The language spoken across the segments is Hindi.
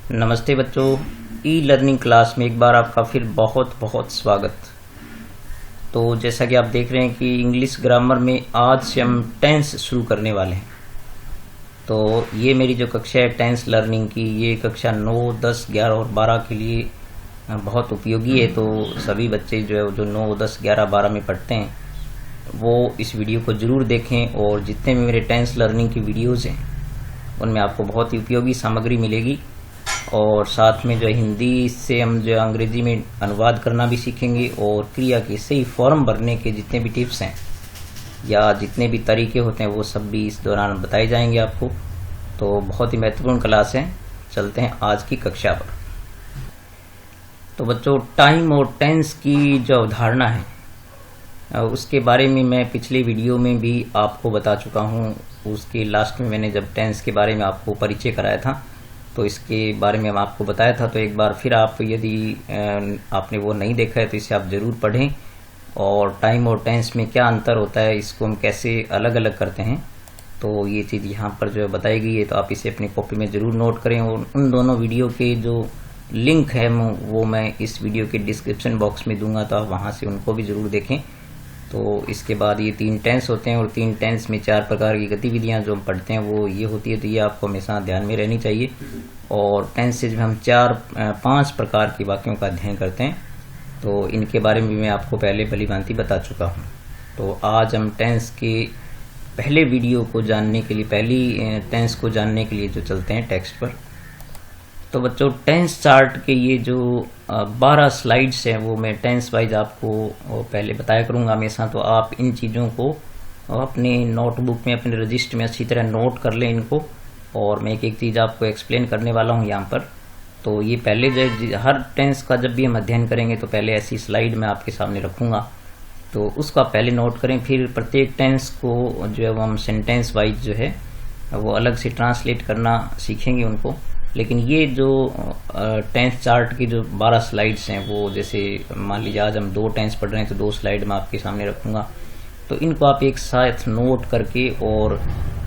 नमस्ते बच्चों, ई लर्निंग क्लास में एक बार आपका फिर बहुत बहुत स्वागत। तो जैसा कि आप देख रहे हैं कि इंग्लिश ग्रामर में आज से हम टेंस शुरू करने वाले हैं। तो ये मेरी जो कक्षा है टेंस लर्निंग की, ये कक्षा 9, 10, 11 और 12 के लिए बहुत उपयोगी है। तो सभी बच्चे जो 9, 10, 11, 12 में पढ़ते हैं वो इस वीडियो को ज़रूर देखें। और जितने भी मेरे टेंस लर्निंग की वीडियोज़ हैं उनमें आपको बहुत ही उपयोगी सामग्री मिलेगी। और साथ में जो हिंदी से हम जो अंग्रेजी में अनुवाद करना भी सीखेंगे और क्रिया के सही फॉर्म भरने के जितने भी टिप्स हैं या जितने भी तरीके होते हैं वो सब भी इस दौरान बताए जाएंगे आपको। तो बहुत ही महत्वपूर्ण क्लास है। चलते हैं आज की कक्षा पर। तो बच्चों, टाइम और टेंस की जो अवधारणा है उसके बारे में मैं पिछले वीडियो में भी आपको बता चुका हूँ। उसके लास्ट में मैंने जब टेंस के बारे में आपको परिचय कराया था तो इसके बारे में हम आपको बताया था। तो एक बार फिर आप यदि आपने वो नहीं देखा है तो इसे आप ज़रूर पढ़ें। और टाइम और टेंस में क्या अंतर होता है, इसको हम कैसे अलग अलग करते हैं, तो ये चीज़ यहाँ पर जो बताई गई है। तो आप इसे अपनी कॉपी में ज़रूर नोट करें। और उन दोनों वीडियो के जो लिंक है वो मैं इस वीडियो के डिस्क्रिप्शन बॉक्स में दूंगा, तो आप वहाँ से उनको भी ज़रूर देखें। तो इसके बाद ये 3 टेंस होते हैं और 3 टेंस में 4 प्रकार की गतिविधियां जो हम पढ़ते हैं वो ये होती है। तो ये आपको हमेशा ध्यान में रहनी चाहिए। और टेंस से हम 5 प्रकार की वाक्यों का अध्ययन करते हैं। तो इनके बारे में मैं आपको पहले भलीभांति बता चुका हूँ। तो आज हम टेंस के पहले वीडियो को जानने के लिए, पहली टेंस को जानने के लिए जो चलते हैं टेक्स्ट पर। तो बच्चों, टेंस चार्ट के ये जो 12 स्लाइड्स हैं वो मैं टेंस वाइज आपको पहले बताया करूँगा हमेशा। तो आप इन चीज़ों को अपने नोटबुक में, अपने रजिस्टर में अच्छी तरह नोट कर लें इनको। और मैं एक एक चीज़ आपको एक्सप्लेन करने वाला हूँ यहाँ पर। तो ये पहले जो हर टेंस का जब भी हम अध्ययन करेंगे तो पहले ऐसी स्लाइड मैं आपके सामने रखूँगा, तो उसको आप पहले नोट करें। फिर प्रत्येक टेंस को जो है वो हम सेंटेंस वाइज जो है वो अलग से ट्रांसलेट करना सीखेंगे उनको। लेकिन ये जो टेंस चार्ट की जो 12 स्लाइड्स हैं वो, जैसे मान लीजिए आज हम 2 टेंस पढ़ रहे हैं तो 2 स्लाइड मैं आपके सामने रखूँगा। तो इनको आप एक साथ नोट करके और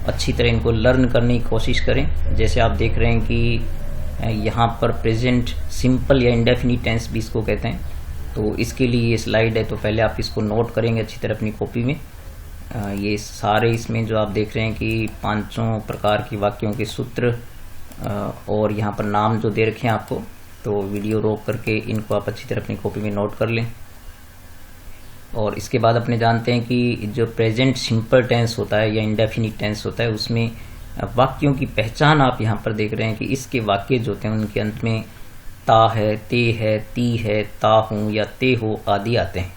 अच्छी तरह इनको लर्न करने की कोशिश करें। जैसे आप देख रहे हैं कि यहाँ पर प्रेजेंट सिंपल या इंडेफिनिट टेंस भी इसको कहते हैं। तो इसके लिए ये स्लाइड है, तो पहले आप इसको नोट करेंगे अच्छी तरह अपनी कॉपी में। ये सारे इसमें जो आप देख रहे हैं कि 5 प्रकार के वाक्यों के सूत्र और यहाँ पर नाम जो दे रखे हैं आपको, तो वीडियो रोक करके इनको आप अच्छी तरह अपनी कॉपी में नोट कर लें। और इसके बाद अपने जानते हैं कि जो प्रेजेंट सिंपल टेंस होता है या इंडेफिनिट टेंस होता है उसमें वाक्यों की पहचान आप यहाँ पर देख रहे हैं कि इसके वाक्य जो होते हैं उनके अंत में ता है, ते है, ती है, ता हूँ या ते हो आदि आते हैं।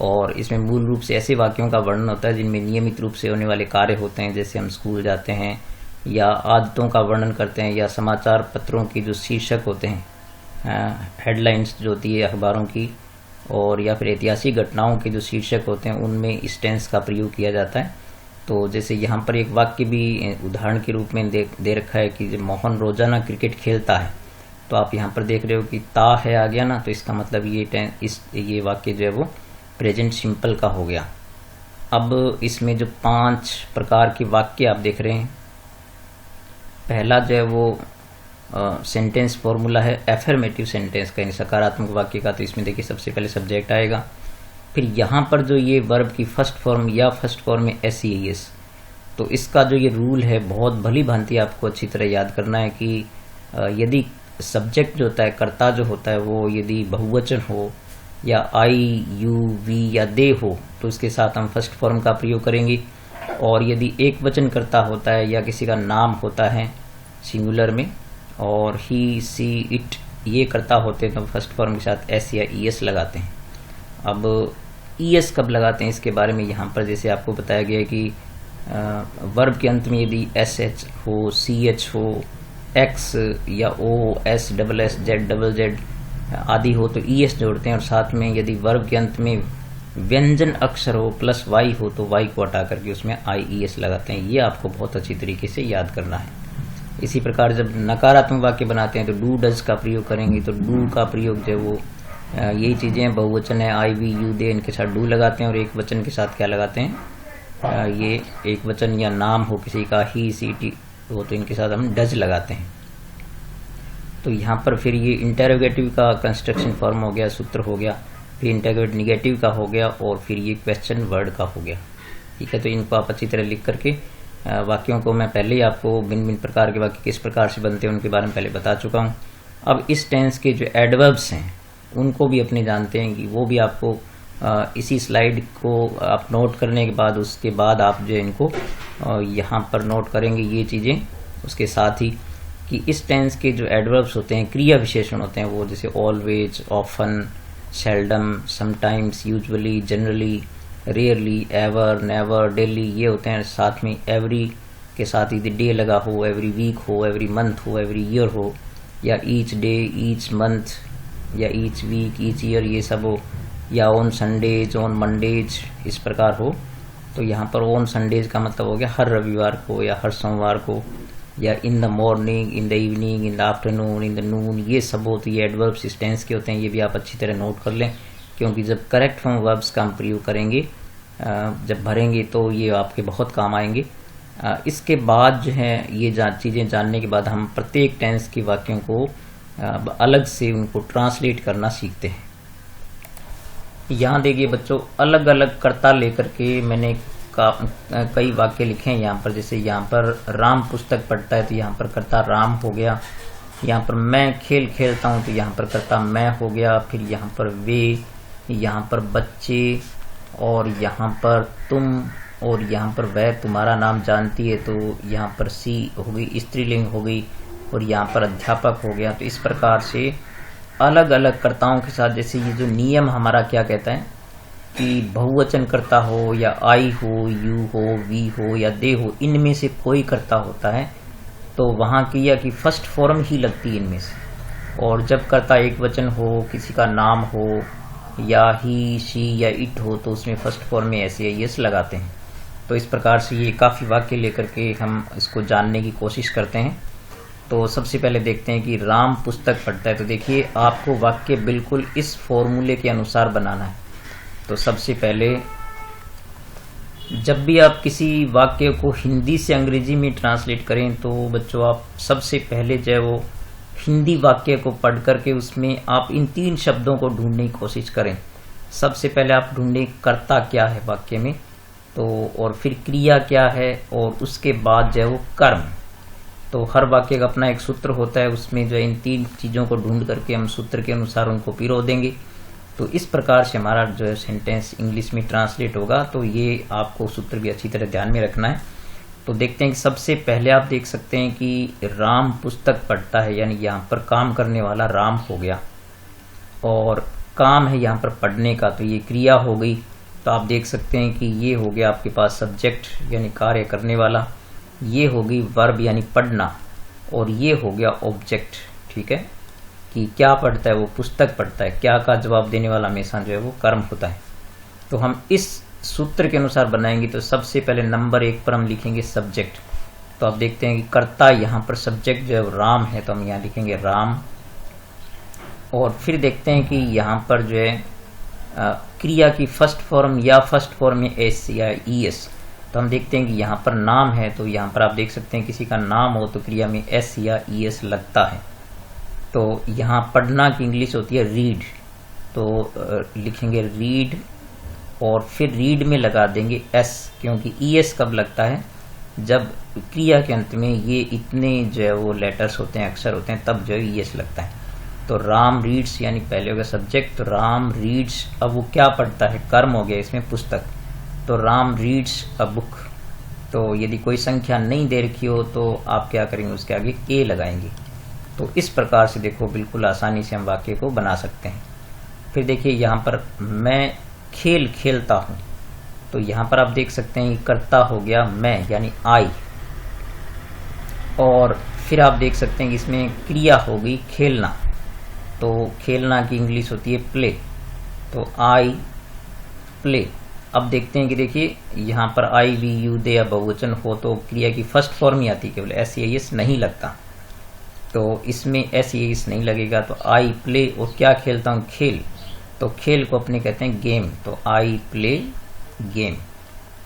और इसमें मूल रूप से ऐसे वाक्यों का वर्णन होता है जिनमें नियमित रूप से होने वाले कार्य होते हैं, जैसे हम स्कूल जाते हैं, या आदतों का वर्णन करते हैं, या समाचार पत्रों की जो शीर्षक होते हैं, हेडलाइंस जो होती है अखबारों की, और या फिर ऐतिहासिक घटनाओं के जो शीर्षक होते हैं उनमें इस टेंस का प्रयोग किया जाता है। तो जैसे यहाँ पर एक वाक्य भी उदाहरण के रूप में दे रखा है कि जब मोहन रोजाना क्रिकेट खेलता है, तो आप यहाँ पर देख रहे हो कि ता है आ गया ना, तो इसका मतलब ये वाक्य जो है वो प्रेजेंट सिंपल का हो गया। अब इसमें जो 5 प्रकार के वाक्य आप देख रहे हैं, पहला जो है वो सेंटेंस फॉर्मूला है एफर्मेटिव सेंटेंस का, यानी सकारात्मक वाक्य का। तो इसमें देखिए सबसे पहले सब्जेक्ट आएगा, फिर यहाँ पर जो ये वर्ब की फर्स्ट फॉर्म या फर्स्ट फॉर्म में SES। तो इसका जो ये रूल है बहुत भली भांति आपको अच्छी तरह याद करना है कि यदि सब्जेक्ट जो होता है, कर्ता जो होता है, वो यदि बहुवचन हो या आई, यू, वी या दे हो तो उसके साथ हम फर्स्ट फॉर्म का प्रयोग करेंगे। और यदि एक वचन कर्ता होता है या किसी का नाम होता है सिंगुलर में और ही, सी, इट ये कर्ता होते हैं तो फर्स्ट फॉर्म के साथ S या ES लगाते हैं। अब ES कब लगाते हैं इसके बारे में यहाँ पर जैसे आपको बताया गया है कि वर्ब के अंत में यदि SH हो, CH हो, X या O, S, Z, Z आदि हो तो ES जोड़ते हैं। और साथ में यदि वर्ब के अंत में व्यंजन अक्षर हो प्लस Y हो तो Y को हटा करके उसमें IES लगाते हैं। ये आपको बहुत अच्छी तरीके से याद करना है। इसी प्रकार जब नकारात्मक वाक्य बनाते हैं तो डू, डज का प्रयोग करेंगे। तो डू का प्रयोग जो है वो यही चीज़ें, बहुवचन है आई, वी, यू, दे, इनके साथ डू लगाते हैं। और एक वचन के साथ क्या लगाते हैं, ये एक वचन या नाम हो किसी का, ही, सी, टी हो तो इनके साथ हम डज लगाते हैं। तो यहाँ पर फिर ये इंटरोगेटिव का कंस्ट्रक्शन फॉर्म हो गया, सूत्र हो गया, फिर इंटरोगेटिव निगेटिव का हो गया, और फिर ये क्वेश्चन वर्ड का हो गया। ठीक है, तो इनको आप अच्छी तरह लिख करके वाक्यों को मैं पहले ही आपको भिन्न भिन्न प्रकार के वाक्य किस प्रकार से बनते हैं उनके बारे में पहले बता चुका हूँ। अब इस टेंस के जो एडवर्ब्स हैं उनको भी अपने जानते हैं कि वो भी आपको इसी स्लाइड को आप नोट करने के बाद उसके बाद आप जो इनको यहाँ पर नोट करेंगे ये चीज़ें। उसके साथ ही कि इस टेंस के जो एडवर्ब्स होते हैं, क्रिया विशेषण होते हैं, वो जैसे always, often, seldom, sometimes, usually, generally, rarely, ever, never, daily, ये होते हैं। साथ में एवरी के साथ यदि डे लगा हो, एवरी वीक हो, एवरी मंथ हो, एवरी ईयर हो, या ईच डे, ईच मंथ, या ईच वीक, ईच ईयर, ये सब हो, या ऑन संडेज, ऑन मंडेज, इस प्रकार हो। तो यहाँ पर ऑन संडेज का मतलब हो गया हर रविवार को या हर सोमवार को, या in the morning, in the evening, in the afternoon, in the noon, ये सब हो। तो ये एडवर्ब्स इस टेंस के होते हैं, ये भी आप अच्छी तरह नोट कर लें, क्योंकि जब करेक्ट फॉर्म वर्ब्स का हम प्रयोग करेंगे, जब भरेंगे तो ये आपके बहुत काम आएंगे। इसके बाद जो है ये चीज़ें जानने के बाद हम प्रत्येक टेंस के वाक्यों को अलग से उनको ट्रांसलेट करना सीखते हैं। यहाँ देखिए बच्चों, अलग अलग कर्ता लेकर के मैंने कई वाक्य लिखे हैं यहाँ पर। जैसे यहाँ पर राम पुस्तक पढ़ता है तो यहाँ पर कर्ता राम हो गया। यहाँ पर मैं खेल खेलता हूँ तो यहाँ पर कर्ता मैं हो गया। फिर यहाँ पर वे, यहाँ पर बच्चे, और यहाँ पर तुम, और यहाँ पर वह तुम्हारा नाम जानती है तो यहाँ पर सी हो गई, स्त्रीलिंग हो गई, और यहाँ पर अध्यापक हो गया। तो इस प्रकार से अलग अलग कर्ताओं के साथ, जैसे ये जो नियम हमारा क्या कहता है कि बहुवचन कर्ता हो या आई हो, यू हो, वी हो या दे हो, इनमें से कोई कर्ता होता है तो वहाँ क्रिया की फर्स्ट फॉर्म ही लगती है इनमें से। और जब कर्ता एक वचन हो, किसी का नाम हो, या ही, शी या इट हो, तो उसमें फर्स्ट फॉर्म में ऐसे यस लगाते हैं। तो इस प्रकार से ये काफ़ी वाक्य लेकर के हम इसको जानने की कोशिश करते हैं। तो सबसे पहले देखते हैं कि राम पुस्तक पढ़ता है। तो देखिए आपको वाक्य बिल्कुल इस फॉर्मूले के अनुसार बनाना है। तो सबसे पहले जब भी आप किसी वाक्य को हिंदी से अंग्रेजी में ट्रांसलेट करें तो बच्चों आप सबसे पहले जो है वो हिंदी वाक्य को पढ़ करके उसमें आप इन 3 शब्दों को ढूंढने की कोशिश करें। सबसे पहले आप ढूंढें कर्ता क्या है वाक्य में, तो और फिर क्रिया क्या है, और उसके बाद जो है वो कर्म। तो हर वाक्य का अपना एक सूत्र होता है, उसमें जो इन 3 चीज़ों को ढूंढ करके हम सूत्र के अनुसार उनको पिरो देंगे। तो इस प्रकार से हमारा जो है सेंटेंस इंग्लिश में ट्रांसलेट होगा। तो ये आपको सूत्र भी अच्छी तरह ध्यान में रखना है। तो देखते हैं कि सबसे पहले आप देख सकते हैं कि राम पुस्तक पढ़ता है, यानी यहाँ पर काम करने वाला राम हो गया, और काम है यहाँ पर पढ़ने का, तो ये क्रिया हो गई। तो आप देख सकते हैं कि ये हो गया आपके पास सब्जेक्ट यानी कार्य करने वाला, ये हो गई वर्ब यानी पढ़ना, और ये हो गया ऑब्जेक्ट। ठीक है, कि क्या पढ़ता है, वो पुस्तक पढ़ता है। क्या का जवाब देने वाला हमेशा जो है वो कर्म होता है। तो हम इस सूत्र के अनुसार बनाएंगे। तो सबसे पहले नंबर 1 पर हम लिखेंगे सब्जेक्ट। तो आप देखते हैं कि कर्ता यहाँ पर सब्जेक्ट जो है राम है, तो हम यहाँ लिखेंगे राम। और फिर देखते हैं कि यहाँ पर जो है क्रिया की फर्स्ट फॉर्म या फर्स्ट फॉर्म में एस या ईएस। तो हम देखते हैं कि यहाँ पर नाम है, तो यहाँ पर आप देख सकते हैं किसी का नाम हो तो क्रिया में एस या ईएस लगता है। तो यहाँ पढ़ना की इंग्लिश होती है रीड, तो लिखेंगे रीड, और फिर रीड में लगा देंगे एस, क्योंकि ईएस कब लगता है, जब क्रिया के अंत में ये इतने जो है वो लेटर्स होते हैं, अक्षर होते हैं, तब जो है ईएस लगता है। तो राम रीड्स यानी पहले हो गया सब्जेक्ट, तो राम रीड्स, अब वो क्या पढ़ता है, कर्म हो गया इसमें पुस्तक, तो राम रीड्स अ बुक। तो यदि कोई संख्या नहीं दे रखी हो तो आप क्या करेंगे, उसके आगे ए लगाएंगे। तो इस प्रकार से देखो बिल्कुल आसानी से हम वाक्य को बना सकते हैं। फिर देखिए यहाँ पर मैं खेल खेलता हूँ, तो यहाँ पर आप देख सकते हैं कर्ता हो गया मैं यानी आई, और फिर आप देख सकते हैं कि इसमें क्रिया हो गई खेलना, तो खेलना की इंग्लिश होती है प्ले, तो आई प्ले। अब देखते हैं कि देखिए यहाँ पर आई वी यू दे या बहुवचन हो तो क्रिया की फर्स्ट फॉर्म ही आती है, केवल एस या एस नहीं लगता, तो इसमें एस या एस नहीं लगेगा। तो आई प्ले, और क्या खेलता हूँ, खेल, तो खेल को अपने कहते हैं गेम, तो आई प्ले गेम।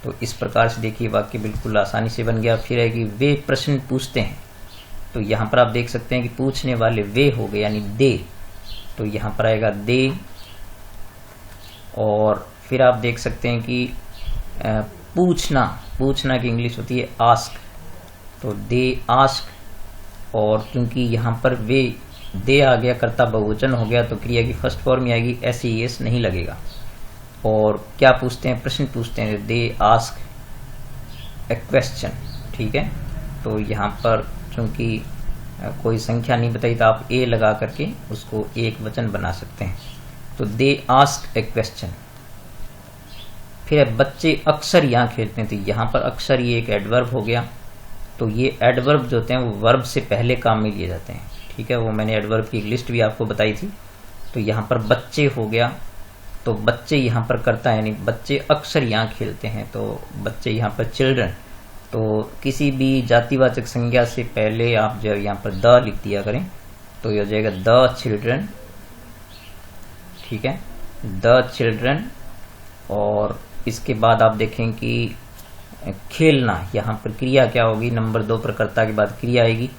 तो इस प्रकार से देखिए वाक्य बिल्कुल आसानी से बन गया। फिर है कि वे प्रश्न पूछते हैं, तो यहाँ पर आप देख सकते हैं कि पूछने वाले वे हो गए यानी दे, तो यहाँ पर आएगा दे। और फिर आप देख सकते हैं कि पूछना की इंग्लिश होती है आस्क, तो दे आस्क। और क्योंकि यहाँ पर वे दे आ गया, कर्ता बहुवचन हो गया, तो क्रिया की फर्स्ट फॉर्म में आएगी, SES नहीं लगेगा। और क्या पूछते हैं, प्रश्न पूछते हैं, दे आस्क ए क्वेश्चन, ठीक है। तो यहाँ पर चूंकि कोई संख्या नहीं बताई तो आप ए लगा करके उसको एक वचन बना सकते हैं। तो दे आस्क ए क्वेश्चन। फिर बच्चे अक्सर यहाँ खेलते हैं, तो यहाँ पर अक्सर ये एक एडवर्ब हो गया। तो ये एडवर्ब जो होते हैं वो वर्ब से पहले काम में लिए जाते हैं, ठीक है। वो मैंने एडवर्ब की एक लिस्ट भी आपको बताई थी। तो यहाँ पर बच्चे हो गया, तो बच्चे यहाँ पर करता है, यानी बच्चे अक्सर यहाँ खेलते हैं, तो बच्चे यहाँ पर चिल्ड्रन। तो किसी भी जातिवाचक संज्ञा से पहले आप जब यहाँ पर द लिख दिया करें तो ये हो जाएगा द चिल्ड्रन, ठीक है, द चिल्ड्रन। और इसके बाद आप देखें कि खेलना, यहाँ पर क्रिया क्या होगी, नंबर 2 पर कर्ता के बाद क्रिया आएगी।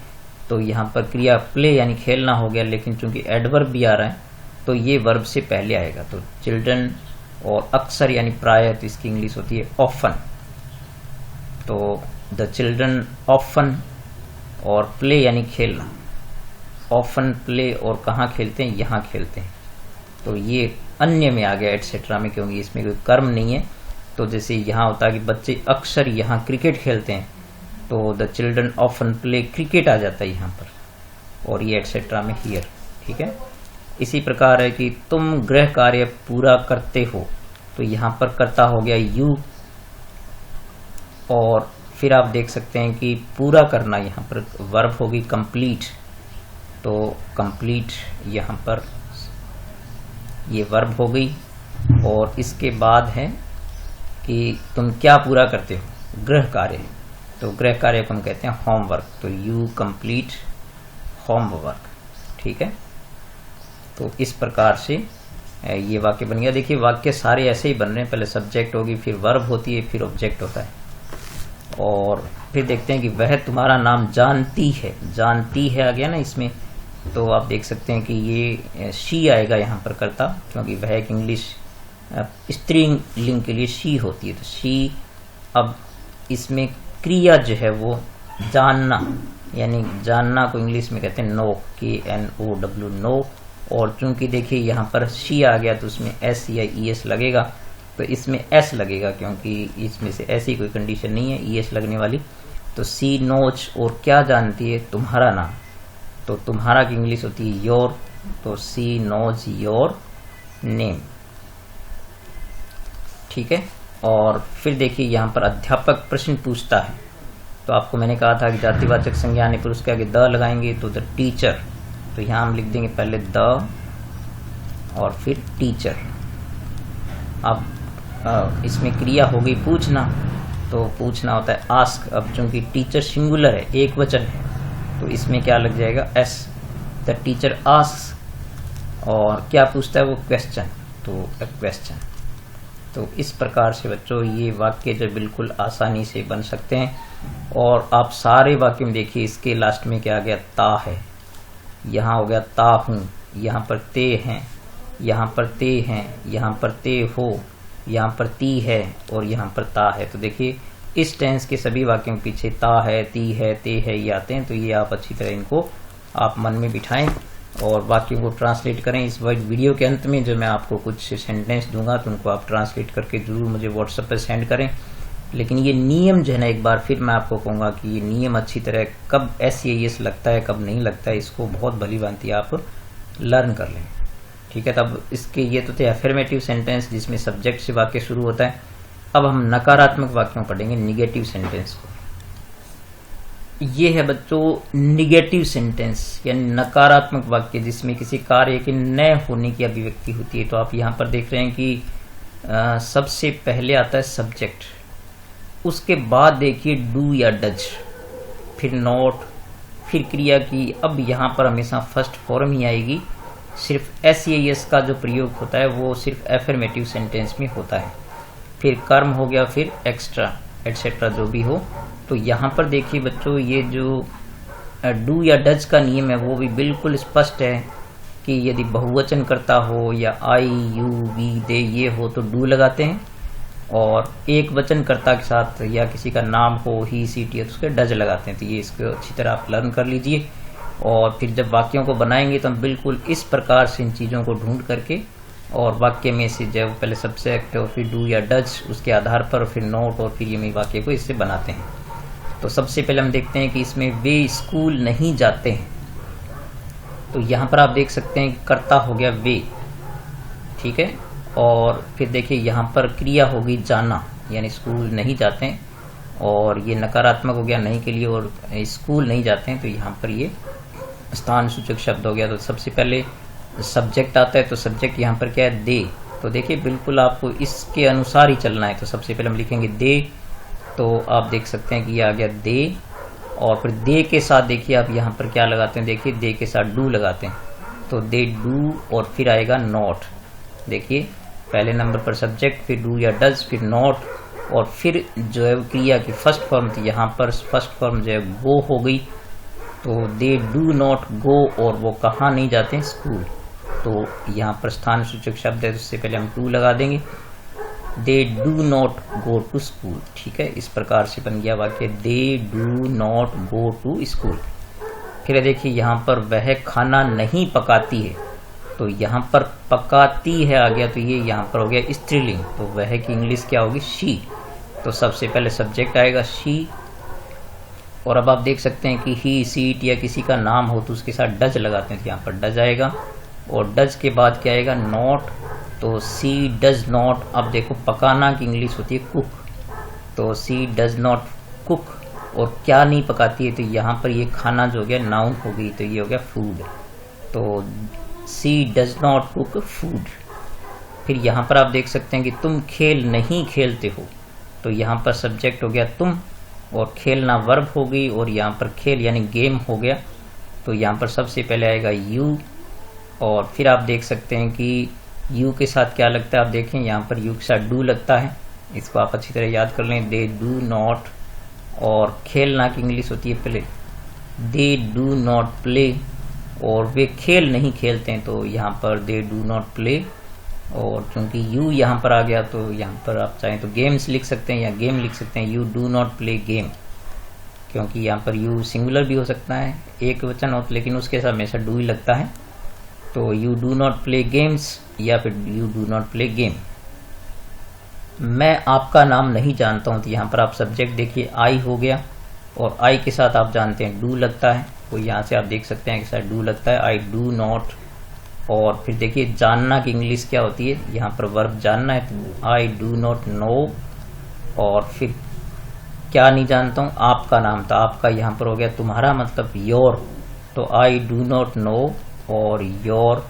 तो यहाँ पर क्रिया प्ले यानी खेलना हो गया, लेकिन चूंकि एडवर्ब भी आ रहा है तो ये वर्ब से पहले आएगा। तो चिल्ड्रन और अक्सर यानी प्राय, तो इसकी इंग्लिश होती है ऑफन। तो द चिल्ड्रन ऑफन, और प्ले यानी खेलना, ऑफन प्ले, और कहाँ खेलते हैं, यहाँ खेलते हैं। तो ये अन्य में आ गया एटसेट्रा में, क्योंकि इसमें कोई कर्म नहीं है। तो जैसे यहाँ होता है कि बच्चे अक्सर यहाँ क्रिकेट खेलते हैं, तो the children often play cricket आ जाता है यहाँ पर, और ये एटसेट्रा में हियर, ठीक है। इसी प्रकार है कि तुम गृह कार्य पूरा करते हो, तो यहाँ पर कर्ता हो गया यू। और फिर आप देख सकते हैं कि पूरा करना, यहाँ पर वर्ब होगी कंप्लीट। तो कंप्लीट यहाँ पर ये वर्ब हो गई। और इसके बाद है कि तुम क्या पूरा करते हो, गृह कार्य। तो गृह कार्य को हम कहते हैं होमवर्क। तो यू कंप्लीट होमवर्क, ठीक है। तो इस प्रकार से ये वाक्य बन गया। देखिए वाक्य सारे ऐसे ही बन रहे हैं, पहले सब्जेक्ट होगी, फिर वर्ब होती है, फिर ऑब्जेक्ट होता है। और फिर देखते हैं कि वह तुम्हारा नाम जानती है, जानती है आ गया ना इसमें। तो आप देख सकते हैं कि ये शी आएगा यहाँ पर करता, क्योंकि वह एक इंग्लिश स्त्रीलिंग के लिए शी होती है। तो शी, अब इसमें क्रिया जो है वो जानना, यानी जानना को इंग्लिश में कहते हैं नो, KNOW, नो। और चूंकि देखिए यहाँ पर शी आ गया तो उसमें S या ES लगेगा, तो इसमें S लगेगा, क्योंकि इसमें से ऐसी कोई कंडीशन नहीं है ES लगने वाली। तो सी नोज, और क्या जानती है, तुम्हारा नाम। तो तुम्हारा की इंग्लिश होती है योर, तो सी नोज योर नेम, ठीक है। और फिर देखिए यहाँ पर अध्यापक प्रश्न पूछता है। तो आपको मैंने कहा था कि जातिवाचक संज्ञा आने पर उसके आगे द लगाएंगे, तो द टीचर। तो यहाँ हम लिख देंगे पहले द और फिर टीचर। अब इसमें क्रिया हो गई पूछना, तो पूछना होता है आस्क। अब चूंकि टीचर सिंगुलर है, एक वचन है, तो इसमें क्या लग जाएगा S। The teacher ask. और क्या पूछता है वो, क्वेश्चन, तो अ क्वेश्चन। तो इस प्रकार से बच्चों ये वाक्य जो बिल्कुल आसानी से बन सकते हैं। और आप सारे वाक्य में देखिए इसके लास्ट में क्या आ गया, ता है, यहाँ हो गया ता हूँ, यहाँ पर ते हैं, यहाँ पर ते हैं, यहाँ पर ते हो, यहाँ पर ती है, और यहाँ पर ता है। तो देखिए इस टेंस के सभी वाक्यों के पीछे ता है, ती है, ते है ये आते हैं। तो ये आप अच्छी तरह इनको आप मन में बिठाएं और वाक्यों को ट्रांसलेट करें। इस वीडियो के अंत में जो मैं आपको कुछ सेंटेंस दूंगा तो उनको आप ट्रांसलेट करके जरूर मुझे व्हाट्सएप पर सेंड करें। लेकिन ये नियम जो है ना, एक बार फिर मैं आपको कहूँगा कि ये नियम अच्छी तरह कब SES लगता है कब नहीं लगता है, इसको बहुत भली भांति आप लर्न कर लें, ठीक है। तब इसके ये तो थे अफर्मेटिव सेंटेंस जिसमें सब्जेक्ट से वाक्य शुरू होता है। अब हम नकारात्मक वाक्यों पढ़ेंगे, निगेटिव सेंटेंस को। ये है बच्चों निगेटिव सेंटेंस यानी नकारात्मक वाक्य जिसमें किसी कार्य के न होने की अभिव्यक्ति होती है। तो आप यहाँ पर देख रहे हैं कि सबसे पहले आता है सब्जेक्ट, उसके बाद देखिए डू या डज, फिर नॉट, फिर क्रिया की। अब यहाँ पर हमेशा फर्स्ट फॉर्म ही आएगी। सिर्फ SES का जो प्रयोग होता है वो सिर्फ अफर्मेटिव सेंटेंस में होता है। फिर कर्म हो गया, फिर एक्स्ट्रा एटसेट्रा जो भी हो। तो यहाँ पर देखिए बच्चों ये जो डू या डज का नियम है वो भी बिल्कुल स्पष्ट है कि यदि बहुवचन करता हो या आई यू वी दे ये हो तो डू लगाते हैं, और एक वचन कर्ता के साथ या किसी का नाम हो ही सी टी है तो उसके डज लगाते हैं। तो ये इसको अच्छी तरह आप लर्न कर लीजिए, और फिर जब वाक्यों को बनाएंगे तो हम बिल्कुल इस प्रकार से इन चीज़ों को ढूंढ करके और वाक्य में से जब पहले सब्जेक्ट और फिर डू या डज उसके आधार पर फिर नोट और फिर ये वाक्य को इससे बनाते हैं। तो सबसे पहले हम देखते हैं कि इसमें वे स्कूल नहीं जाते हैं। तो यहाँ पर आप देख सकते हैं कर्ता हो गया वे, ठीक है, और फिर देखिए यहाँ पर क्रिया होगी जाना, यानी स्कूल नहीं जाते हैं, और ये नकारात्मक हो गया नहीं के लिए, और स्कूल नहीं जाते हैं तो यहाँ पर ये स्थान सूचक शब्द हो गया। तो सबसे पहले सब्जेक्ट आता है, तो सब्जेक्ट यहाँ पर क्या है, दे। तो देखिए बिल्कुल आपको इसके अनुसार ही चलना है। तो सबसे पहले हम लिखेंगे दे, तो आप देख सकते हैं कि ये आ गया दे, और फिर दे के साथ देखिए आप यहाँ पर क्या लगाते हैं, देखिए दे के साथ डू लगाते हैं, तो दे डू, और फिर आएगा नॉट। देखिए पहले नंबर पर सब्जेक्ट, फिर डू या डज, फिर नॉट, और फिर जो है क्रिया की फर्स्ट फॉर्म थी यहाँ पर फर्स्ट फॉर्म जो है गो हो गई, तो दे डू नॉट गो, और वो कहाँ नहीं जाते हैं, स्कूल। तो यहाँ पर स्थान सूचक शब्द है तो उससे पहले हम टू लगा देंगे, they do not go to school, ठीक है। इस प्रकार से बन गया वाक्य they do not go to school. फिर देखिए यहाँ पर वह खाना नहीं पकाती है, तो यहाँ पर पकाती है आ गया, तो ये यहाँ पर हो गया स्त्रीलिंग, तो वह की इंग्लिश क्या होगी, शी। तो सबसे पहले सब्जेक्ट आएगा शी, और अब आप देख सकते हैं कि ही सी इट या किसी का नाम हो तो उसके साथ डज लगाते हैं, तो यहाँ पर डज आएगा, और डज के बाद क्या आएगा, नॉट, तो सी डज नॉट। अब देखो पकाना की इंग्लिश होती है कुक, तो सी डज नॉट कुक, और क्या नहीं पकाती है, तो यहाँ पर ये खाना जो हो गया नाउन हो गई, तो ये हो गया फूड, तो सी डज नॉट कुक फूड। फिर यहाँ पर आप देख सकते हैं कि तुम खेल नहीं खेलते हो, तो यहाँ पर सब्जेक्ट हो गया तुम, और खेलना वर्ब हो गई, और यहाँ पर खेल यानी गेम हो गया, तो यहाँ पर सबसे पहले आएगा यू, और फिर आप देख सकते हैं कि यू के साथ क्या लगता है, आप देखें यहाँ पर यू के साथ डू लगता है, इसको आप अच्छी तरह याद कर लें, दे डू नॉट, और खेलना की इंग्लिश होती है play, they do not play, और वे खेल नहीं खेलते हैं, तो यहाँ पर दे डू नॉट प्ले, और चूंकि यू यहाँ पर आ गया तो यहाँ पर आप चाहें तो गेम्स लिख सकते हैं या गेम लिख सकते हैं, you do not play game, क्योंकि यहाँ पर यू सिंगुलर भी हो सकता है, एक वचन हो, लेकिन उसके साथ हमेशा डू ही लगता है, तो you do not play games या फिर you do not play game. मैं आपका नाम नहीं जानता हूं, तो यहाँ पर आप सब्जेक्ट देखिए आई हो गया, और आई के साथ आप जानते हैं डू लगता है, तो यहाँ से आप देख सकते हैं कि शायद डू लगता है, आई डू नॉट। और फिर देखिए जानना की इंग्लिश क्या होती है, यहाँ पर वर्ब जानना है, तो आई डू नॉट नो, और फिर क्या नहीं जानता हूँ, आपका नाम, तो आपका यहाँ पर हो गया तुम्हारा मतलब योर, तो आई डू नॉट नो, और योर,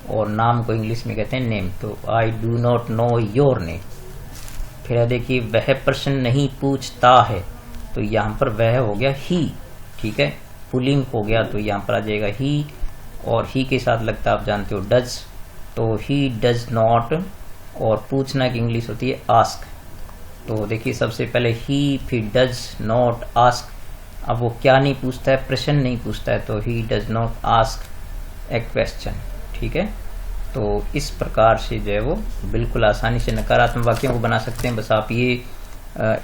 और नाम को इंग्लिश में कहते हैं नेम, तो I do not know your name. फिर देखिए वह प्रश्न नहीं पूछता है, तो यहाँ पर वह हो गया ही, ठीक है, पुलिंग हो गया, तो यहाँ पर आ जाएगा ही, और ही के साथ लगता है आप जानते हो डज, तो ही डज नॉट, और पूछना की इंग्लिश होती है आस्क, तो देखिए सबसे पहले ही, फिर डज नॉट आस्क, अब वो क्या नहीं पूछता है, प्रश्न नहीं पूछता है, तो he does not ask A question, ठीक है। तो इस प्रकार से जो है वो बिल्कुल आसानी से नकारात्मक वाक्यों को बना सकते हैं। बस आप ये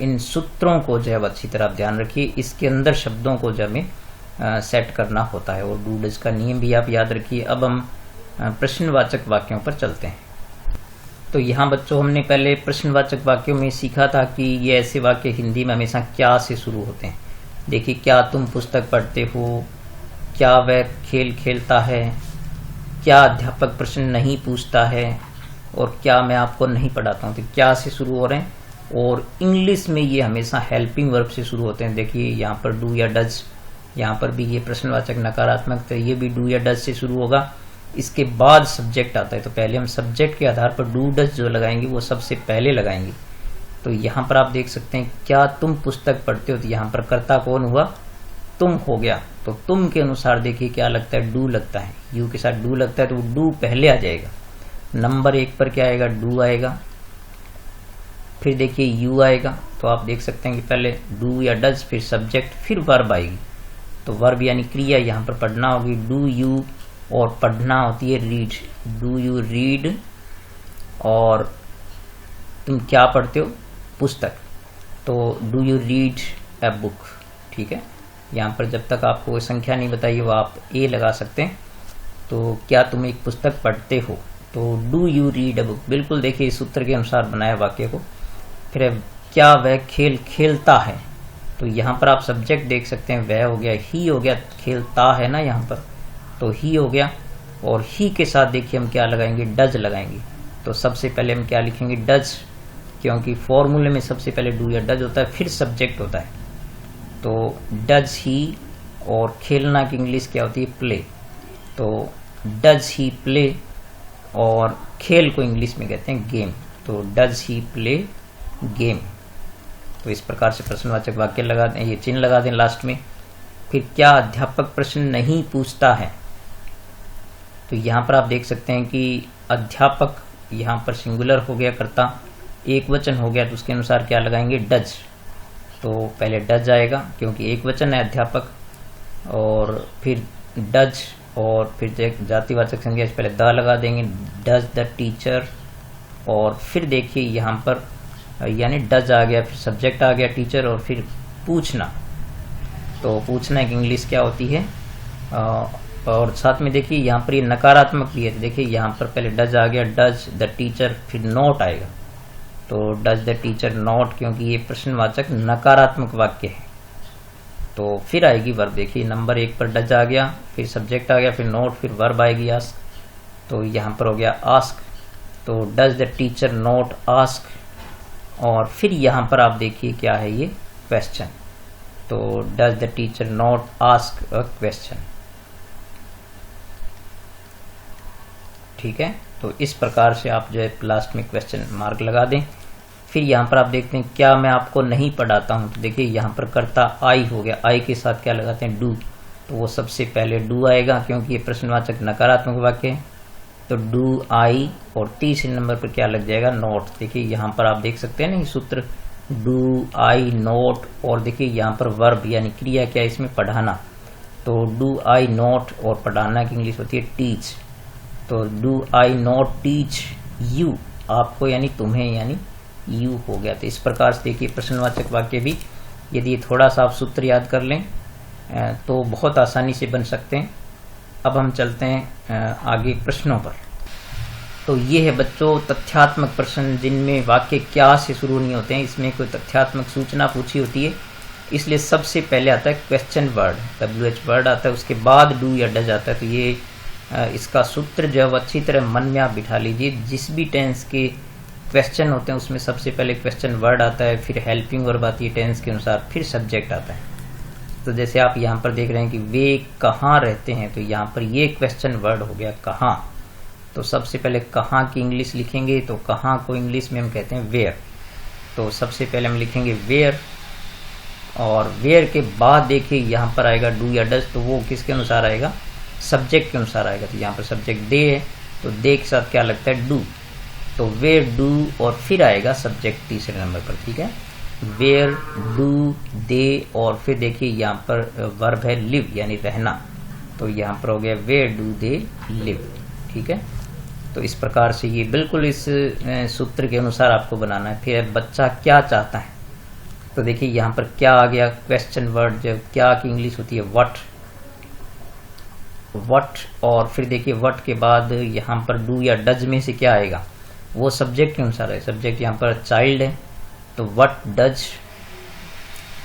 इन सूत्रों को जो है अच्छी तरह ध्यान रखिए, इसके अंदर शब्दों को जो हमें सेट करना होता है, और डू डज का नियम भी आप याद रखिए। अब हम प्रश्नवाचक वाक्यों पर चलते हैं। तो यहाँ बच्चों हमने पहले प्रश्नवाचक वाक्यों में सीखा था कि ये ऐसे वाक्य हिंदी में हमेशा क्या से शुरू होते हैं। देखिए, क्या तुम पुस्तक पढ़ते हो, क्या वह खेल खेलता है, क्या अध्यापक प्रश्न नहीं पूछता है, और क्या मैं आपको नहीं पढ़ाता हूँ। तो क्या से शुरू हो रहे हैं, और इंग्लिश में ये हमेशा हेल्पिंग वर्ब से शुरू होते हैं। देखिए यहाँ पर डू या डज, यहाँ पर भी ये प्रश्नवाचक नकारात्मक, तो ये भी डू या डज से शुरू होगा। इसके बाद सब्जेक्ट आता है, तो पहले हम सब्जेक्ट के आधार पर डू डज जो लगाएंगे वो सबसे पहले लगाएंगे। तो यहाँ पर आप देख सकते हैं, क्या तुम पुस्तक पढ़ते हो, तो यहाँ पर कर्ता कौन हुआ, तुम हो गया। तो तुम के अनुसार देखिए क्या लगता है, डू लगता है, यू के साथ डू लगता है, तो डू पहले आ जाएगा। नंबर 1 पर क्या आएगा, डू आएगा। फिर देखिए यू आएगा, तो आप देख सकते हैं कि पहले डू या डज, फिर सब्जेक्ट, फिर वर्ब आएगी। तो वर्ब यानी क्रिया यहाँ पर पढ़ना होगी डू यू, और पढ़ना होती है रीड। डू यू रीड, और तुम क्या पढ़ते हो, पुस्तक, तो do you read a book. ठीक है, यहाँ पर जब तक आपको कोई संख्या नहीं बताइए वो आप ए लगा सकते हैं। तो क्या तुम एक पुस्तक पढ़ते हो, तो do you read a book. बिल्कुल देखिए इस सूत्र के अनुसार बनाया वाक्य को। फिर क्या वह खेल खेलता है, तो यहाँ पर आप सब्जेक्ट देख सकते हैं, वह हो गया, ही हो गया, खेलता है ना यहाँ पर, तो ही हो गया। और ही के साथ देखिए हम क्या लगाएंगे, डज लगाएंगे। तो सबसे पहले हम क्या लिखेंगे, डज, क्योंकि फॉर्मूले में सबसे पहले डू या डज होता है, फिर सब्जेक्ट होता है। तो डज ही, और खेलना की इंग्लिश क्या होती है, प्ले। तो डज ही प्ले, और खेल को इंग्लिश में कहते हैं गेम। तो डज ही प्ले गेम। तो इस प्रकार से प्रश्नवाचक वाक्य लगा दें, ये चिन्ह लगा दें लास्ट में। फिर क्या अध्यापक प्रश्न नहीं पूछता है, तो यहाँ पर आप देख सकते हैं कि अध्यापक यहाँ पर सिंगुलर हो गया, कर्ता एक वचन हो गया, तो उसके अनुसार क्या लगाएंगे, डज। तो पहले डज आएगा क्योंकि एक वचन है अध्यापक, और फिर डज, और फिर जातिवाचक संज्ञा से पहले द लगा देंगे, डज द टीचर। और फिर देखिए यहाँ पर यानी डज आ गया, फिर सब्जेक्ट आ गया टीचर, और फिर पूछना। तो पूछना की इंग्लिश क्या होती है, और साथ में देखिए यहाँ पर ये नकारात्मक भी है। तो देखिए यहाँ पर पहले डज आ गया, डज द टीचर, फिर नॉट आएगा। तो डज द टीचर नॉट, क्योंकि ये प्रश्नवाचक नकारात्मक वाक्य है। तो फिर आएगी वर्ब। देखिए नंबर 1 पर डज आ गया, फिर सब्जेक्ट आ गया, फिर नॉट, फिर वर्ब आएगी आस्क। तो यहाँ पर हो गया आस्क। तो does the teacher not ask, और फिर यहाँ पर आप देखिए क्या है ये, क्वेश्चन। तो does the teacher not ask a question. ठीक है, तो इस प्रकार से आप जो है लास्ट में क्वेश्चन मार्क लगा दें। फिर यहाँ पर आप देखते हैं क्या मैं आपको नहीं पढ़ाता हूँ, तो देखिए यहाँ पर कर्ता आई हो गया, आई के साथ क्या लगाते हैं, डू। तो वो सबसे पहले डू आएगा क्योंकि ये प्रश्नवाचक नकारात्मक वाक्य है। तो डू आई, और तीसरे नंबर पर क्या लग जाएगा, नोट। देखिए यहाँ पर आप देख सकते हैं ना ये सूत्र, डू आई नोट, और देखिए यहाँ पर वर्ब यानी क्रिया क्या है इसमें, पढ़ाना। तो डू आई नोट, और पढ़ाना की इंग्लिश होती है टीच। तो do I not teach you, आपको यानी तुम्हें, यानी यू हो गया। तो इस प्रकार से देखिए प्रश्नवाचक वाक्य भी यदि थोड़ा सा आप सूत्र याद कर लें तो बहुत आसानी से बन सकते हैं। अब हम चलते हैं आगे प्रश्नों पर। तो ये है बच्चों तथ्यात्मक प्रश्न, जिनमें वाक्य क्या से शुरू नहीं होते हैं, इसमें कोई तथ्यात्मक सूचना पूछी होती है, इसलिए सबसे पहले आता है क्वेश्चन वर्ड, WH वर्ड आता है, उसके बाद डू या डज आता है। तो ये इसका सूत्र जो है अच्छी तरह मन में आप बिठा लीजिए। जिस भी टेंस के क्वेश्चन होते हैं उसमें सबसे पहले क्वेश्चन वर्ड आता है, फिर हेल्पिंग वर्ब आती है टेंस के अनुसार, फिर सब्जेक्ट आता है। तो जैसे आप यहाँ पर देख रहे हैं कि वे कहाँ रहते हैं, तो यहाँ पर ये क्वेश्चन वर्ड हो गया कहाँ। तो सबसे पहले कहाँ की इंग्लिश लिखेंगे, तो कहाँ को इंग्लिश में हम कहते हैं वेयर। तो सबसे पहले हम लिखेंगे वेयर, और वेयर के बाद देखिए यहाँ पर आएगा डू या डज, तो वो किसके अनुसार आएगा, सब्जेक्ट के अनुसार आएगा। तो यहाँ पर सब्जेक्ट दे है, तो दे के साथ क्या लगता है, डू। तो वेयर डू, और फिर आएगा सब्जेक्ट तीसरे नंबर पर। ठीक है, वेयर डू दे, और फिर देखिए यहाँ पर वर्ब है लिव यानी रहना। तो यहाँ पर हो गया वेयर डू दे लिव। ठीक है, तो इस प्रकार से ये बिल्कुल इस सूत्र के अनुसार आपको बनाना है। फिर बच्चा क्या चाहता है, तो देखिए यहाँ पर क्या आ गया, क्वेश्चन वर्ड। जब क्या की इंग्लिश होती है व्हाट, व्हाट, और फिर देखिए व्हाट के बाद यहाँ पर डू या डज में से क्या आएगा, वो सब्जेक्ट के अनुसार है। सब्जेक्ट यहाँ पर चाइल्ड है, तो व्हाट डज,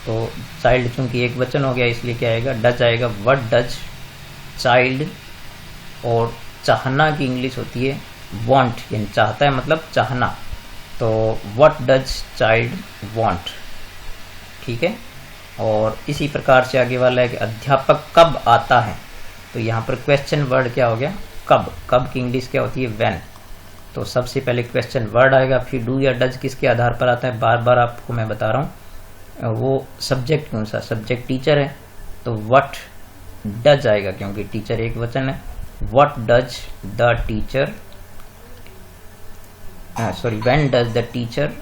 तो चाइल्ड चूंकि एक वचन हो गया इसलिए क्या आएगा, डज आएगा, व्हाट डज चाइल्ड। और चाहना की इंग्लिश होती है वांट, यानी चाहता है मतलब चाहना। तो व्हाट डज चाइल्ड वांट। ठीक है, और इसी प्रकार से आगे वाला है कि अध्यापक कब आता है, तो यहाँ पर क्वेश्चन वर्ड क्या हो गया, कब। कब की इंग्लिश क्या होती है, व्हेन। तो सबसे पहले क्वेश्चन वर्ड आएगा, फिर डू या डज किसके आधार पर आता है, बार बार आपको मैं बता रहा हूँ, वो सब्जेक्ट के अनुसार। सब्जेक्ट टीचर है तो व्हाट डज आएगा क्योंकि टीचर एक वचन है। What does the teacher, sorry when does the teacher,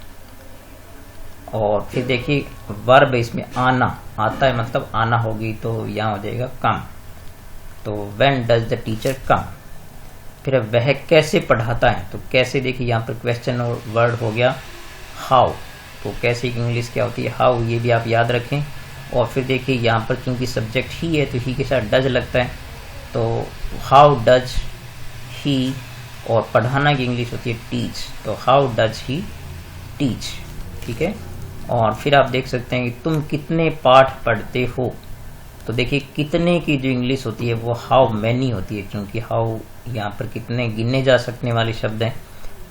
और फिर देखिए वर्ब इसमें आना, आता है मतलब आना होगी, तो यहाँ हो जाएगा कम। तो व्हेन डज द टीचर कम। फिर वह कैसे पढ़ाता है, तो कैसे देखिए यहाँ पर क्वेश्चन और वर्ड हो गया हाउ। तो कैसे की इंग्लिश क्या होती है, हाउ, ये भी आप याद रखें। और फिर देखिए यहाँ पर चूंकि सब्जेक्ट ही है तो ही के साथ डज लगता है, तो हाउ डज ही। और पढ़ाना की इंग्लिश होती है टीच, तो हाउ डज ही टीच, ठीक है। और फिर आप देख सकते हैं कि तुम कितने पाठ पढ़ते हो, तो देखिए कितने की जो इंग्लिश होती है वो हाउ मैनी होती है, क्योंकि हाउ यहाँ पर कितने गिने जा सकने वाले शब्द हैं,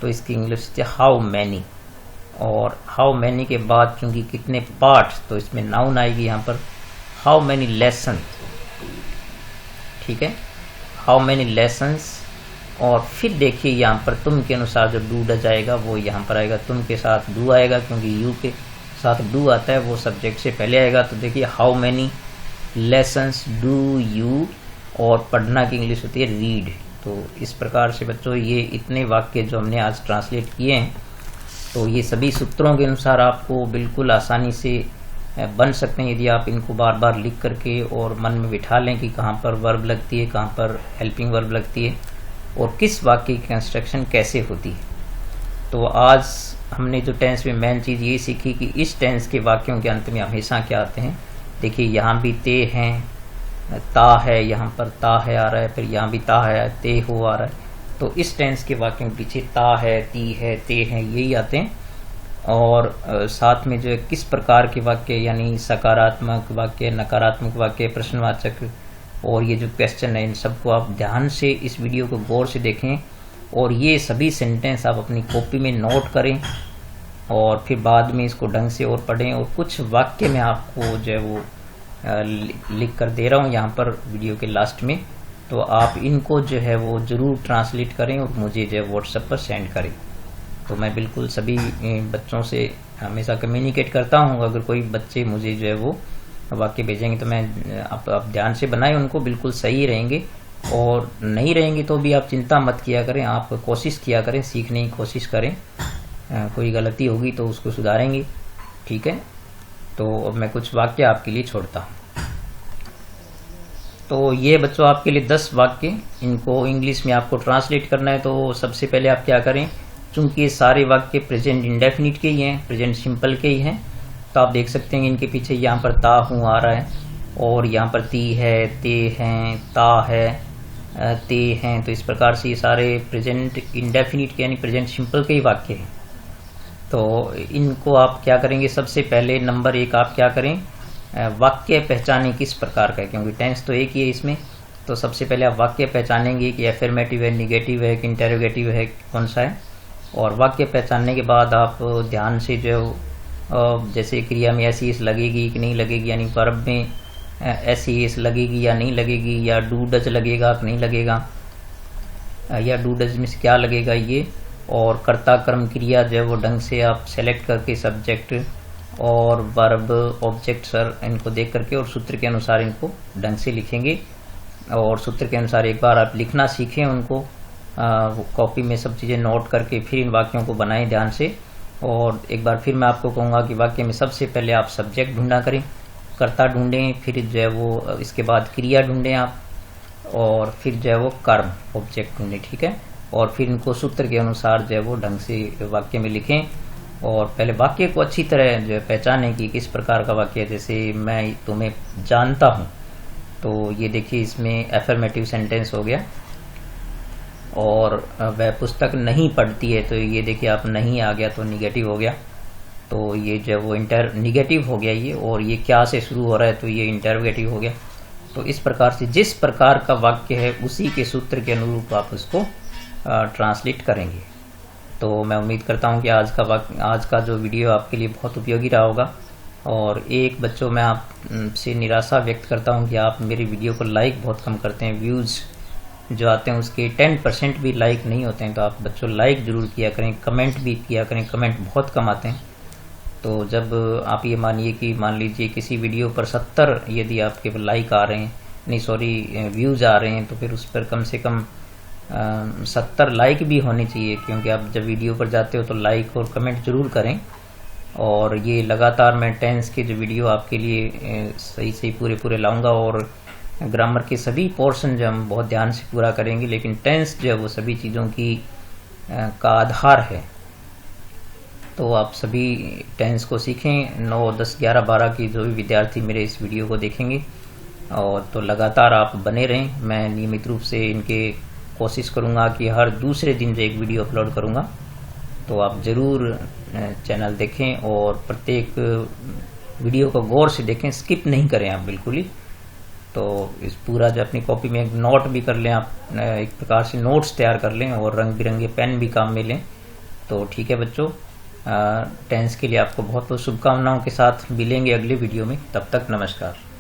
तो इसकी इंग्लिश होती है हाउ मैनी। और हाउ मैनी के बाद चूंकि कितने पाठ, तो इसमें नाउन आएगी यहाँ पर हाउ मैनी लेसन, ठीक है, हाउ मैनी लेसन्स। और फिर देखिए यहाँ पर तुम के अनुसार जो डू डज आएगा वो यहाँ पर आएगा, तुम के साथ डू आएगा, क्योंकि यू के साथ डू आता है, वो सब्जेक्ट से पहले आएगा। तो देखिए how many lessons do you. और पढ़ना की इंग्लिश होती है रीड। तो इस प्रकार से बच्चों ये इतने वाक्य जो हमने आज ट्रांसलेट किए हैं, तो ये सभी सूत्रों के अनुसार आपको बिल्कुल आसानी से बन सकते हैं, यदि आप इनको बार बार लिख करके और मन में बिठा लें कि कहाँ पर वर्ब लगती है, कहाँ पर हेल्पिंग वर्ब लगती है और किस वाक्य की कंस्ट्रक्शन कैसे होती है। तो आज हमने जो टेंस में मेन चीज़ ये सीखी कि इस टेंस के वाक्यों के अंत में हमेशा क्या आते हैं। देखिए यहाँ भी ते हैं, ता है, यहाँ पर ता है आ रहा है, फिर यहाँ भी ता है, ते हो आ रहा है। तो इस टेंस के वाक्यों के पीछे ता है, ती है, ते हैं, यही आते हैं। और साथ में जो है किस प्रकार के वाक्य, यानी सकारात्मक वाक्य, नकारात्मक वाक्य, प्रश्नवाचक और ये जो क्वेश्चन है, इन सबको आप ध्यान से इस वीडियो को गौर से देखें और ये सभी सेंटेंस आप अपनी कॉपी में नोट करें और फिर बाद में इसको ढंग से और पढ़ें। और कुछ वाक्य मैं आपको जो है वो लिख कर दे रहा हूँ यहाँ पर वीडियो के लास्ट में, तो आप इनको जो है वो ज़रूर ट्रांसलेट करें और मुझे जो है व्हाट्सएप पर सेंड करें। तो मैं बिल्कुल सभी बच्चों से हमेशा कम्युनिकेट करता हूँ, अगर कोई बच्चे मुझे जो है वो वाक्य भेजेंगे तो मैं आप ध्यान से बनाएं, उनको बिल्कुल सही रहेंगे। और नहीं रहेंगे तो भी आप चिंता मत किया करें, आप कोशिश किया करें, सीखने की कोशिश करें। कोई गलती होगी तो उसको सुधारेंगे, ठीक है। तो अब मैं कुछ वाक्य आपके लिए छोड़ता हूँ। तो ये बच्चों आपके लिए 10 वाक्य, इनको इंग्लिश में आपको ट्रांसलेट करना है। तो सबसे पहले आप क्या करें, चूंकि ये सारे वाक्य प्रेजेंट इंडेफिनिट के ही हैं, प्रेजेंट सिंपल के ही हैं, तो आप देख सकते हैं इनके पीछे यहाँ पर ता हूँ आ रहा है और यहाँ पर ती है, ते हैं, ता है, ते हैं। तो इस प्रकार से ये सारे प्रेजेंट इंडेफिनिट के यानी प्रेजेंट सिंपल के ही वाक्य हैं। तो इनको आप क्या करेंगे, सबसे पहले नंबर 1 आप क्या करें, वाक्य पहचाने किस प्रकार का है, क्योंकि टेंस तो एक ही है इसमें। तो सबसे पहले आप वाक्य पहचानेंगे कि एफर्मेटिव है, निगेटिव है कि इंटेरोगेटिव है, कौन सा है। और वाक्य पहचानने के बाद आप ध्यान से जो जैसे क्रिया में ऐसी एस लगेगी कि नहीं लगेगी, यानी वर्ब में ऐसी एस लगेगी या नहीं लगेगी, या डू डज लगेगा कि नहीं लगेगा, या डू डज में से क्या लगेगा ये। और कर्ता कर्म क्रिया जो है वो ढंग से आप सेलेक्ट करके सब्जेक्ट और वर्ब ऑब्जेक्ट सर इनको देख करके और सूत्र के अनुसार इनको ढंग से लिखेंगे। और सूत्र के अनुसार एक बार आप लिखना सीखें उनको, कॉपी में सब चीज़ें नोट करके फिर इन वाक्यों को बनाएं ध्यान से। और एक बार फिर मैं आपको कहूँगा कि वाक्य में सबसे पहले आप सब्जेक्ट ढूंढा करें, कर्ता ढूंढें, फिर जो है वो इसके बाद क्रिया ढूंढें आप, और फिर जो है वो कर्म ऑब्जेक्ट ढूंढें, ठीक है। और फिर इनको सूत्र के अनुसार जो है वो ढंग से वाक्य में लिखें। और पहले वाक्य को अच्छी तरह जो है पहचानें कि किस प्रकार का वाक्य है। जैसे मैं तुम्हें जानता हूँ, तो ये देखिए इसमें एफर्मेटिव सेंटेंस हो गया। और वह पुस्तक नहीं पढ़ती है, तो ये देखिए आप नहीं आ गया तो निगेटिव हो गया, तो ये जो वो निगेटिव हो गया ये। और ये क्या से शुरू हो रहा है, तो ये इंटरोगेटिव हो गया। तो इस प्रकार से जिस प्रकार का वाक्य है उसी के सूत्र के अनुरूप आप उसको ट्रांसलेट करेंगे। तो मैं उम्मीद करता हूँ कि आज का जो वीडियो आपके लिए बहुत उपयोगी रहा होगा। और एक बच्चों मैं आपसे निराशा व्यक्त करता हूँ कि आप मेरी वीडियो को लाइक बहुत कम करते हैं, व्यूज़ जो आते हैं उसके 10% भी लाइक नहीं होते हैं। तो आप बच्चों लाइक जरूर किया करें, कमेंट भी किया करें, कमेंट बहुत कम आते हैं। तो जब आप ये मानिए कि मान लीजिए किसी वीडियो पर 70 यदि आपके लाइक आ रहे हैं, नहीं सॉरी व्यूज़ आ रहे हैं, तो फिर उस पर कम से कम 70 लाइक भी होने चाहिए, क्योंकि आप जब वीडियो पर जाते हो तो लाइक और कमेंट जरूर करें। और ये लगातार मैं टेंस के जो वीडियो आपके लिए सही सही पूरे लाऊंगा, और ग्रामर के सभी पोर्शन जो हम बहुत ध्यान से पूरा करेंगे, लेकिन टेंस जो है वो सभी चीज़ों की का आधार है। तो आप सभी टेंस को सीखें। 9, 10, 11, 12 की जो भी विद्यार्थी मेरे इस वीडियो को देखेंगे, और तो लगातार आप बने रहें। मैं नियमित रूप से इनके कोशिश करूंगा कि हर दूसरे दिन जो एक वीडियो अपलोड करूंगा, तो आप ज़रूर चैनल देखें और प्रत्येक वीडियो को गौर से देखें, स्किप नहीं करें आप बिल्कुल ही। तो इस पूरा जो अपनी कॉपी में एक नोट भी कर लें आप, एक प्रकार से नोट्स तैयार कर लें, और रंग बिरंगे पेन भी काम में लें। तो ठीक है बच्चों, टेंस के लिए आपको बहुत बहुत शुभकामनाओं के साथ मिलेंगे अगले वीडियो में। तब तक नमस्कार।